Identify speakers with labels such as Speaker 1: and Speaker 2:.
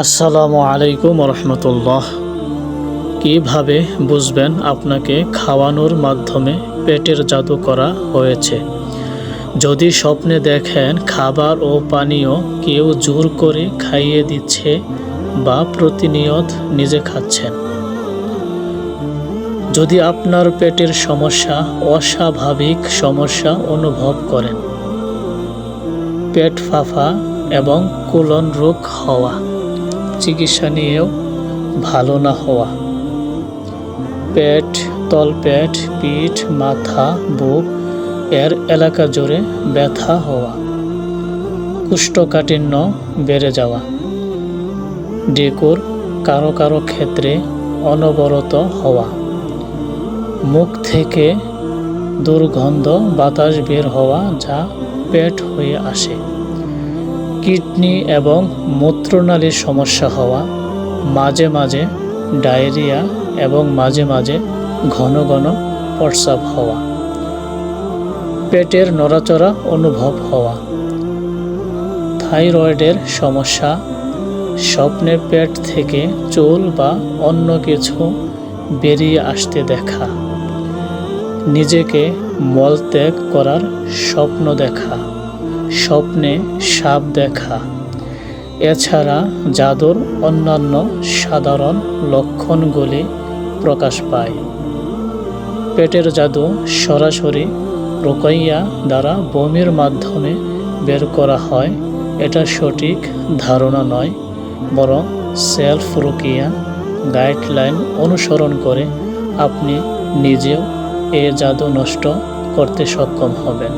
Speaker 1: আসসালামু আলাইকুম রহমতুল্লাহ। কিভাবে বুঝবেন আপনাকে খাওয়ানোর মাধ্যমে পেটের জাদু করা হয়েছে? যদি স্বপ্নে দেখেন খাবার ও পানীয় কেউ জোর করে খাইয়ে দিচ্ছে বা প্রতিনিয়ত নিজে খাচ্ছেন, যদি আপনার পেটের সমস্যা অস্বাভাবিক সমস্যা অনুভব করেন, পেট ফাঁপা এবং কোলন রোগ হওয়া, চিকিৎসা নিয়েও ভালো না হওয়া, পেট, তলপেট, পিঠ, মাথা, বুক এর এলাকা জুড়ে ব্যথা হওয়া, কোষ্ঠকাঠিন্য বেড়ে যাওয়া, ডেকুর কারো কারো ক্ষেত্রে অনবরত হওয়া, মুখ থেকে দুর্গন্ধ বাতাস বের হওয়া যা পেট হয়ে আসে, কিডনি এবং মূত্রনালীর সমস্যা হওয়া, মাঝে মাঝে ডায়রিয়া এবং মাঝে মাঝে ঘন ঘন প্রস্রাব হওয়া, পেটের নড়াচড়া অনুভব হওয়া, থাইরয়েডের সমস্যা, স্বপ্নে পেট থেকে চুল বা অন্য কিছু বেরিয়ে আসতে দেখা, নিজেকে মলত্যাগ করার স্বপ্ন দেখা, স্বপ্নে সাপ দেখা। এছাড়া জাদুর অন্যান্য সাধারণ লক্ষণগুলি প্রকাশ পায়। পেটের জাদু সরাসরি রুকাইয়া দ্বারা বমির মাধ্যমে বের করা হয়, এটা সঠিক ধারণা নয়, বরং সেলফ রুকিয়া গাইডলাইন অনুসরণ করে আপনি নিজেও এ জাদু নষ্ট করতে সক্ষম হবেন।